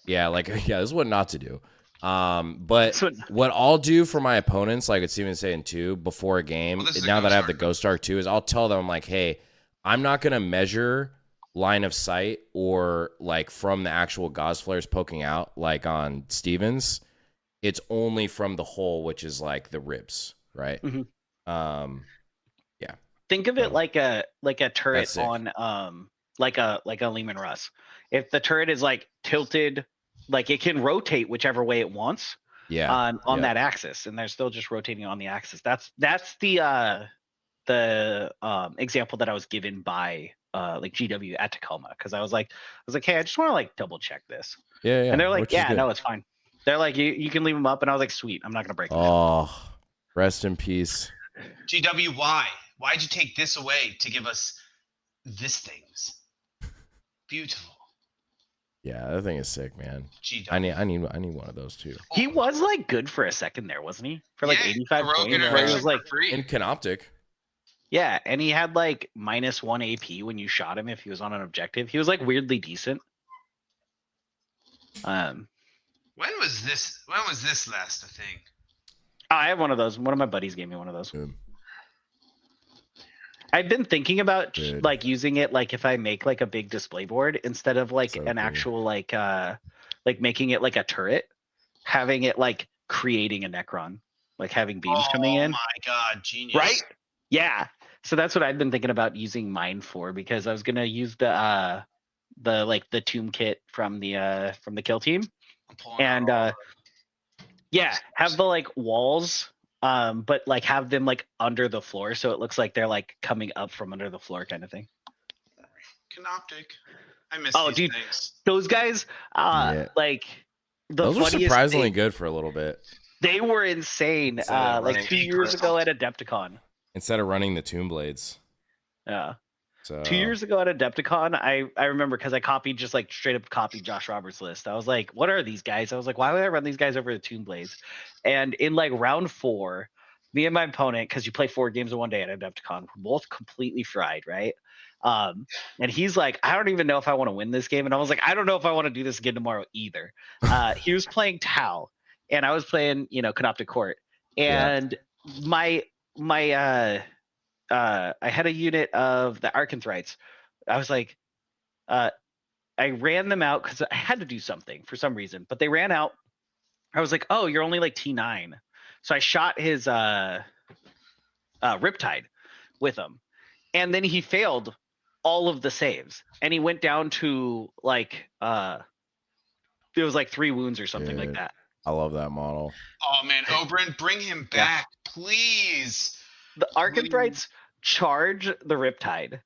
Yeah, this is what not to do. But what I'll do for my opponents, like it's Steven saying too, before a game, now that I have the Ghost Arc too, is I'll tell them like, hey, I'm not gonna measure line of sight or like from the actual gauze flares poking out like on Steven's. It's only from the hole, which is like the ribs, right? Mm-hmm. Think of it like a turret on like a Lehman Russ. If the turret is like tilted, like it can rotate whichever way it wants. On that axis, and they're still just rotating on the axis. That's the example that I was given by like GW at Tacoma, because I was like, hey, I just want to like double check this. Yeah. And they're like, yeah, no, it's fine. They're like, you can leave them up, and I was like, sweet, I'm not gonna break them. Oh, rest in peace. GW, why'd you take this away to give us this things? Beautiful. Yeah, that thing is sick, man. GW. I need one of those too. He was like good for a second there, wasn't he? For like 85 points, where he was like in Canoptic. Yeah, and he had like -1 AP when you shot him if he was on an objective. He was like weirdly decent. When was this last a thing? I have one of those. One of my buddies gave me one of those. I've been thinking about like using it like if I make like a big display board instead of like an actual like making it like a turret, having it like creating a Necron, like having beams coming in. Oh my god, genius. Right? Yeah. So that's what I've been thinking about using mine for, because I was gonna use the tomb kit from the kill team. And have the like walls but like have them like under the floor, so it looks like they're like coming up from under the floor kind of thing. Canoptic. I miss these things. Those guys like those were surprisingly good for a little bit. They were insane like 2 years ago at Adepticon. Instead of running the tomb blades. Yeah. So 2 years ago at Adepticon, I remember, because I just like straight up copied Josh Roberts' list. I was like, what are these guys? I was like, why would I run these guys over the Tomb Blades? And in like round 4, me and my opponent, because you play 4 games in one day at Adepticon, we're both completely fried, right? And he's like, I don't even know if I want to win this game. And I was like, I don't know if I want to do this again tomorrow either. He was playing Tau, and I was playing, Canoptic Court. And my I had a unit of the Arcanthrites. I was like, I ran them out because I had to do something for some reason, but they ran out. I was like, oh, you're only like T9. So I shot his Riptide with him. And then he failed all of the saves. And he went down to like, it was like 3 wounds or something like that. I love that model. Oh, man. Oberyn, bring him back, please. The Arcanthrites charge the Riptide,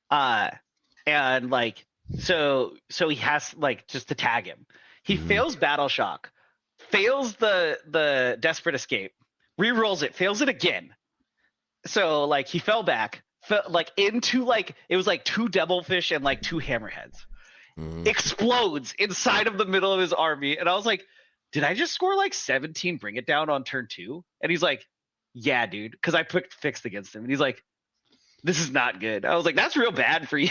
and like so he has like just to tag him. He fails Battle Shock, fails the Desperate Escape, Rerolls it, fails it again. So like he fell back, like into like it was like 2 devilfish and like 2 hammerheads. Explodes inside of the middle of his army, and I was like, "Did I just score like 17? Bring it down on turn 2?" And he's like, "Yeah, dude," because I put fixed against him, and he's like, "This is not good." I was like, "That's real bad for you."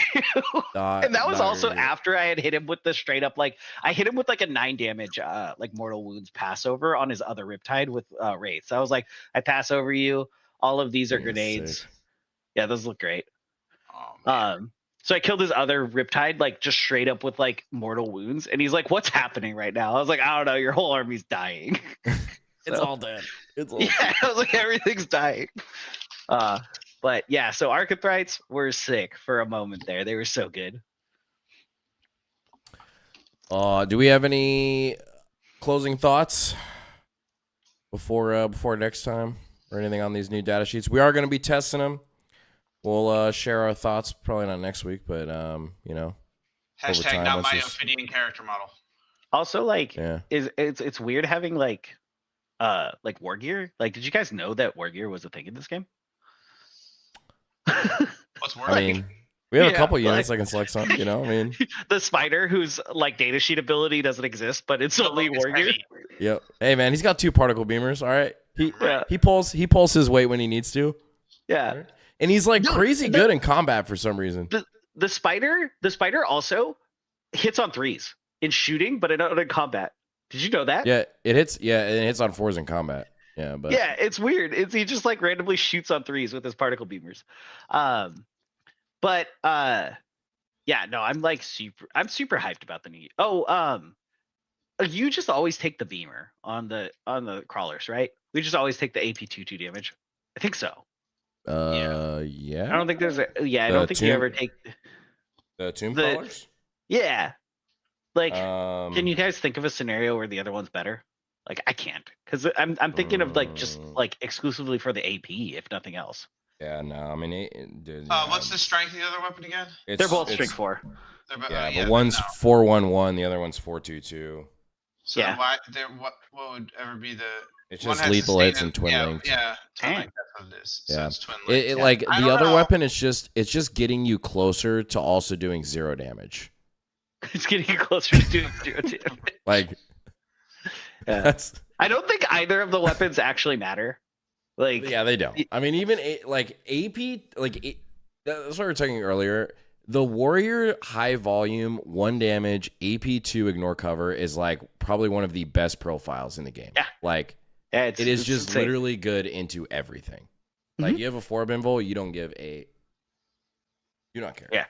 And that was also after I had hit him with the straight up like I hit him with like a 9 damage like mortal wounds passover on his other Riptide with wraiths. I was like, "I pass over you. All of these are grenades." Sick. Yeah, those look great. Oh, man. So I killed his other Riptide like just straight up with like mortal wounds, and he's like, "What's happening right now?" I was like, "I don't know. Your whole army's dying." It's all dead. It's all Yeah, I was like, everything's dying. But yeah, so Archetypes were sick for a moment there. They were so good. Do we have any closing thoughts before next time or anything on these new data sheets? We are going to be testing them. We'll share our thoughts probably not next week, but you know, Hashtag time, not let's my just- Ophidian character model. Also, like, yeah. it's weird having like war gear. Like, did you guys know that war gear was a thing in this game? What's worse? I mean, we have a yeah, couple units like- I can select some. You know, I mean, The spider whose like datasheet ability doesn't exist, but it's only It's war gear. heavy. yep. Hey man, he's got 2 particle beamers. All right, Yeah, he pulls his weight when he needs to, yeah. and he's like No, crazy the- good in combat for some reason. The spider also hits on 3s in shooting, but not in combat. Did you know that? Yeah, it hits. Yeah, it hits on 4s in combat. Yeah, but Yeah, it's weird. He just like randomly shoots on 3s with his particle beamers. But yeah, no, I'm super hyped about the new. You just always take the beamer on the crawlers, right? We just always take the AP 2 damage. I think so. yeah. I don't think there's I The don't think you tomb- ever take. The tomb the- crawlers. Yeah, like Can can you guys think of a scenario where the other one's better? Like I can't, because I'm thinking of like just like exclusively for the AP, if nothing else. Yeah, no. I mean, dude, What's the strength of the other weapon again? They're both strength 4. They're Yeah, but one's no. 411, the other one's 422. So Yeah. why? What would ever be the? It's one just has lethal sustain hits and twin yeah, linked. Yeah, twin Dang. link. That's what it is. So Yeah. it's twin It linked. like I the don't other know. weapon is just getting you closer to also doing 0 damage. It's getting you closer to doing 0 damage. Like Yeah. that's I don't think either of the weapons actually matter. Like, yeah, they don't. I mean, even like AP, that's what we were talking earlier. The warrior high volume 1 damage AP2 ignore cover is like probably one of the best profiles in the game. Yeah. Like yeah, it is it's just insane. literally good into everything. Like Mhm. you have a 4 binvol, you don't give a. You don't care. Yeah.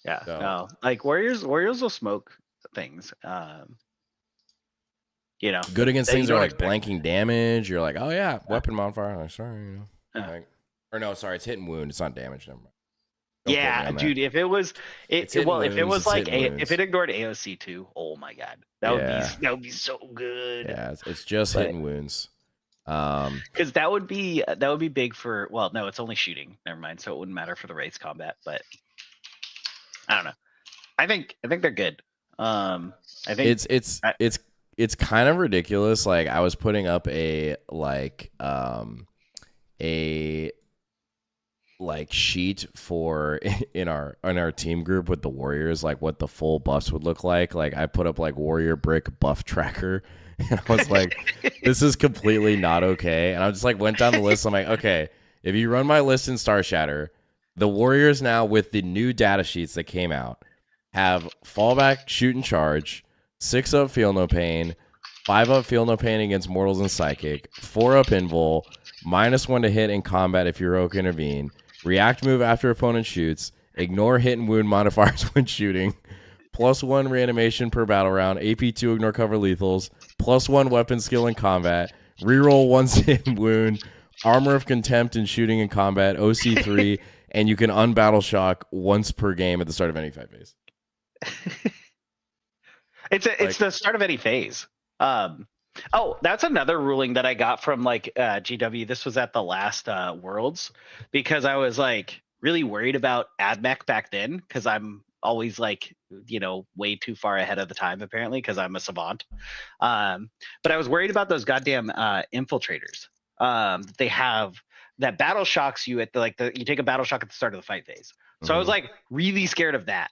Yeah, So- no, like warriors will smoke things. You know, Good against that you things that are don't like expect. blanking damage. You're like, oh yeah, weapon modifier. Like, sorry, you know. Yeah. Like, or no, sorry, it's hit and wound. It's not damage. Never mind. Don't quote me Yeah, on that. dude. If it was, It's hitting if it wounds, was it's like hitting wounds. if it ignored AOC too, oh my god, that would be so good. Yeah, it's just But- hitting wounds. Because that would be big for. Well, no, it's only shooting. Never mind. So it wouldn't matter for the race combat. But I don't know. I think they're good. I think It's kind of ridiculous. Like I was putting up a sheet for in our team group with the warriors, like what the full buffs would look like. Like I put up like warrior brick buff tracker, and I was like, this is completely not okay. And I just like went down the list. I'm like, okay, if you run my list in Star Shatter, the warriors now with the new data sheets that came out have fallback, shoot and charge, 6 up feel no pain, 5 up feel no pain against mortals and psychic, 4 up invul, -1 to hit in combat if heroic intervene, react move after opponent shoots, ignore hit and wound modifiers when shooting, +1 reanimation per battle round, AP2 ignore cover lethals, +1 weapon skill in combat, reroll 1 hit and wound, armor of contempt in shooting and combat, OC3, and you can unbattle shock once per game at the start of any fight phase. it's the start of any phase. That's another ruling that I got from like GW. This was at the last Worlds, because I was like really worried about AdMech back then, because I'm always like, way too far ahead of the time apparently because I'm a savant. But I was worried about those goddamn infiltrators. They have that battle shocks you at you take a battle shock at the start of the fight phase. So I was like really scared of that.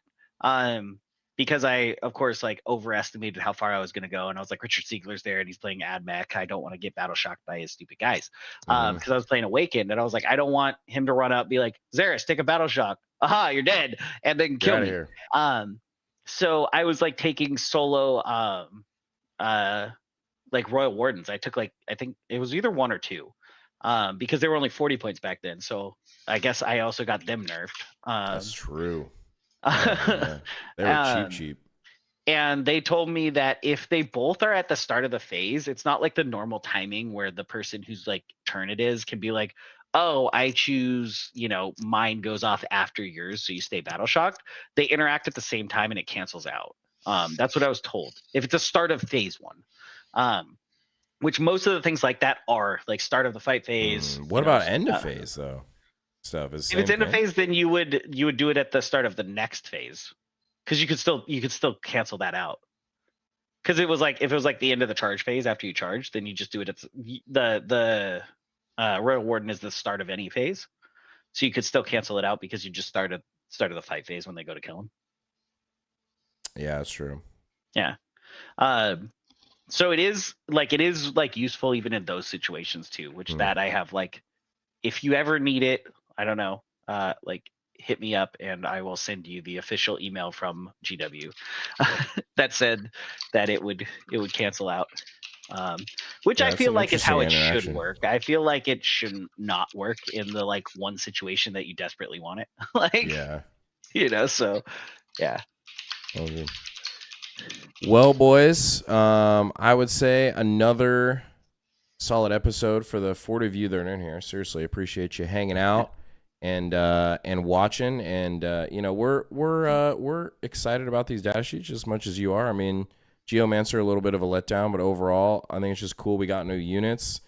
Because I, of course, like overestimated how far I was going to go. And I was like, Richard Siegler's there and he's playing AdMech. I don't want to get battle shocked by his stupid guys. Because I was playing Awakened and I was like, I don't want him to run up, be like, Xeris, take a battle shock. Aha, you're dead. And then kill me. Here. So I was like taking solo, like Royal Wardens. I took I think it was either 1 or 2. Because they were only 40 points back then. So I guess I also got them nerfed. That's true. Yeah. They were cheap. And they told me that if they both are at the start of the phase, it's not like the normal timing where the person whose like turn it is can be like, oh, I choose, mine goes off after yours, so you stay battle shocked. They interact at the same time and it cancels out. That's what I was told. If it's a start of phase 1. Which most of the things like that are like start of the fight phase. What about end of phase though? Stuff is if it's end of phase, then you would do it at the start of the next phase, because you could still cancel that out. Because it was like if it was like the end of the charge phase after you charge, then you just do it at the Royal Warden is the start of any phase, so you could still cancel it out because you just started of the fight phase when they go to kill him. Yeah, that's true. Yeah. So it is like useful even in those situations too, which that I have like, if you ever need it, I don't know, like hit me up and I will send you the official email from GW that said that it would cancel out. Which I feel like is how it should work. I feel like it should not work in the like one situation that you desperately want it. Like, so yeah. Okay. Well, boys, I would say another solid episode for the 40 of you that are in here. Seriously, appreciate you hanging out and watching. And we're excited about these data sheets as much as you are. I mean, Geomancer a little bit of a letdown, but overall, I think it's just cool. We got new units,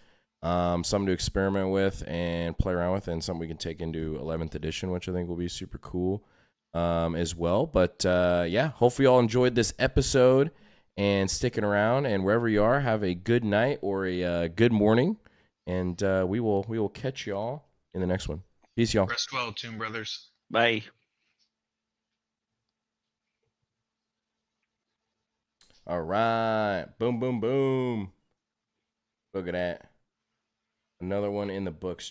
something to experiment with and play around with, and something we can take into 11th edition, which I think will be super cool. As well. But hopefully you all enjoyed this episode and sticking around, and wherever you are, have a good night or a good morning, and we will catch y'all in the next one. Peace, y'all. Rest well, Tomb Brothers. Bye. All right. Boom, boom, boom. Look at that. Another one in the books.